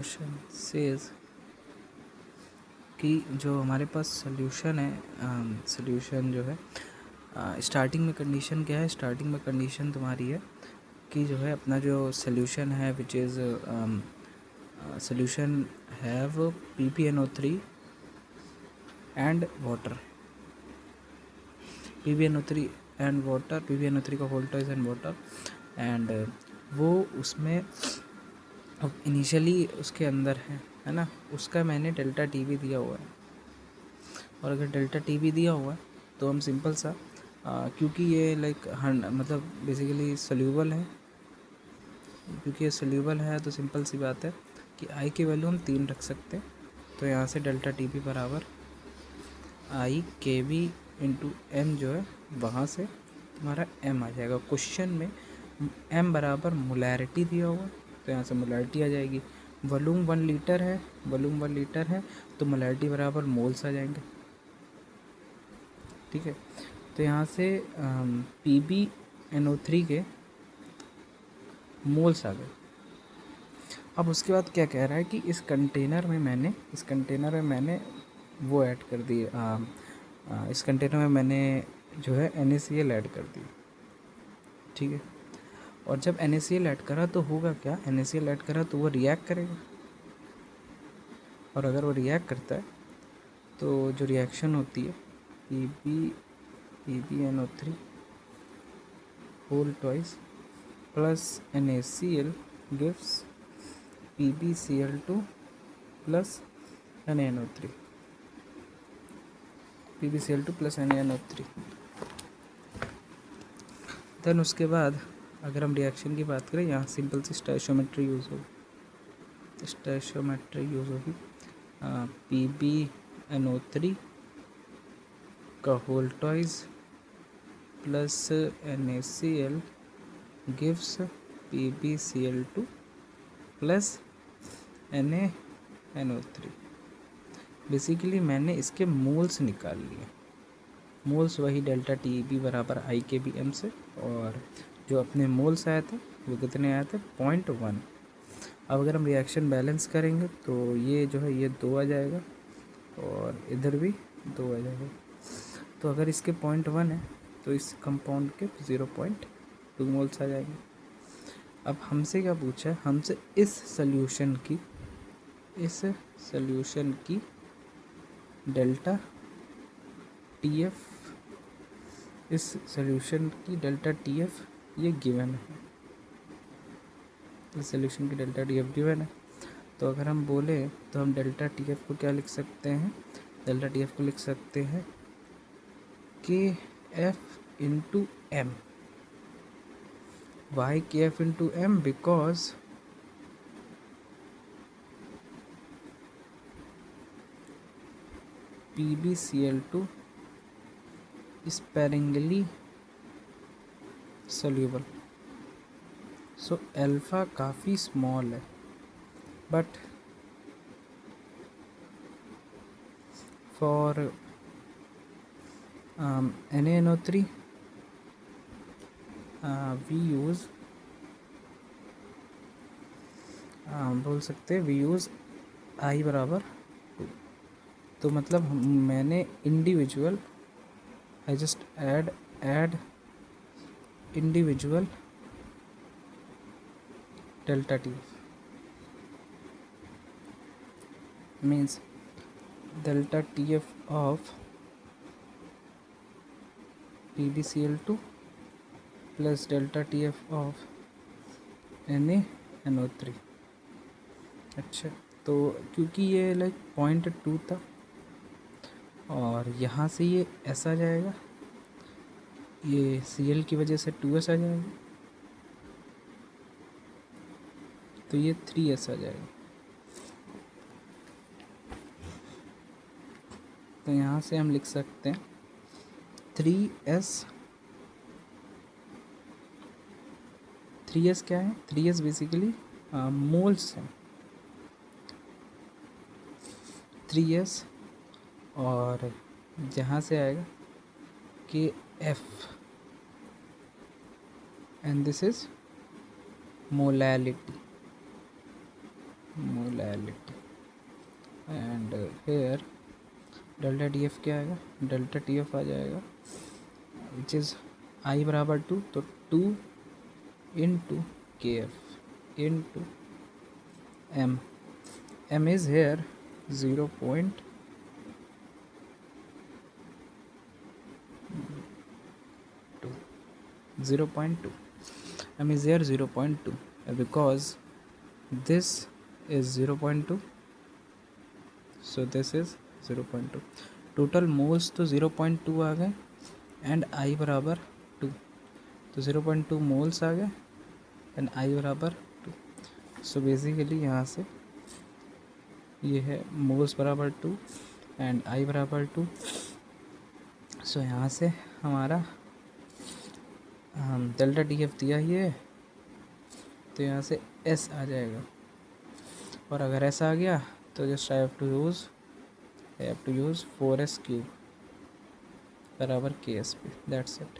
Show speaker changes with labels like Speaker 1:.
Speaker 1: Question says कि जो हमारे पास सोल्यूशन है, सोल्यूशन जो है स्टार्टिंग में कंडीशन क्या है। स्टार्टिंग में कंडीशन तुम्हारी है कि जो है अपना जो सोल्यूशन है which is solution have PbNO3 and water, PbNO3 and water, PbNO3 का whole twice and water, and वो उसमें इनिशियली उसके अंदर है ना, उसका मैंने डेल्टा टी भी दिया हुआ है। और अगर डेल्टा टी भी दिया हुआ है तो हम सिंपल सा क्योंकि ये लाइक मतलब बेसिकली सोल्यूबल है, क्योंकि ये सोल्यूबल है तो सिंपल सी बात है कि आई की वैल्यू हम 3 रख सकते हैं। तो यहाँ से डेल्टा टी भी बराबर आई के वी इंटू एम जो है वहाँ से तुम्हारा एम आ जाएगा। क्वेश्चन में एम बराबर मोलैरिटी दिया हुआ, तो यहाँ से मोलैरिटी आ जाएगी। वॉल्यूम 1 लीटर है, वॉल्यूम 1 लीटर है तो मोलैरिटी बराबर मोल्स आ जाएंगे। ठीक है, तो यहाँ से PbNO3 के मोल्स आ गए। अब उसके बाद क्या कह रहा है कि इस कंटेनर में मैंने वो ऐड कर दिए, इस कंटेनर में मैंने जो है NaCl ऐड कर दी। ठीक है, और जब NaCl ऐड करा तो होगा क्या, NaCl ऐड करा तो वो रिएक्ट करेगा, और अगर वो रिएक्ट करता है तो जो रिएक्शन होती है PbNO3 whole twice plus NaCl gives PbCl2 plus NaNO3, PbCl2 plus NaNO3। Then उसके बाद अगर हम रिएक्शन की बात करें, यहाँ सिंपल सी स्टोइशियोमेट्री यूज़ होगी, स्टोइशियोमेट्री यूज़ होगी। PbNO3 का whole twice plus NaCl gives PbCl2 plus NaNO3। Basically मैंने इसके मोल्स निकाल लिए, मोल्स वही डेल्टा टी बी बराबर आई के बी एम से, और जो अपने मोल्स आए थे वो कितने आए थे 0.1। अब अगर हम रिएक्शन बैलेंस करेंगे तो ये जो है ये 2 आ जाएगा और इधर भी 2 आ जाएगा। तो अगर इसके 0.1 है तो इस कंपाउंड के 0.2 मोल्स आ जाएंगे। अब हमसे क्या पूछा है, हमसे इस सोल्यूशन की डेल्टा टी एफ, इस सोल्यूशन की डेल्टा टी एफ ये गिवन है, इस सोल्यूशन की डेल्टा टी एफ गिवन है। तो अगर हम बोले तो हम डेल्टा टी एफ को क्या लिख सकते हैं, डेल्टा टी एफ को लिख सकते हैं K F into M. Y K F into M, because PbCl2 sparingly soluble, so alpha काफ़ी स्मॉल है, but for NaNO3 we use, बोल सकते हैं वी यूज़ आई बराबर 2। तो मतलब मैंने individual, I just add individual delta T means delta TF of PbCl2 plus delta TF of NaNO3। अच्छा, तो क्योंकि ये लाइक 0.2 था और यहाँ से ये S आ जाएगा, ये Cl की वजह से 2S आ जाएगा, तो ये 3S आ जाएगा। तो यहाँ से हम लिख सकते हैं 3S। 3S क्या है, 3S बेसिकली मोल्स हैं, 3S, और जहाँ से आएगा K F, and this is molality, polarity. And here delta T F क्या आएगा, डेल्टा टी एफ आ जाएगा विच इज़ आई बराबर 2, तो 2 into K F into M. M is here 0.2, 0.2, m is here 0.2 because this is 0.2, so this is 0.2। Total moles तो 0.2 आ गए and I बराबर 2, तो 0.2 moles आ गए एंड आई बराबर 2। सो बेसिकली यहाँ से ये है मोल्स बराबर 2 एंड आई बराबर 2। सो यहाँ से हमारा डेल्टा टी एफ दिया ही है, तो यहाँ से एस आ जाएगा। और अगर एस आ गया तो just I have to use 4s³ बराबर KS पे, दैट्स इट।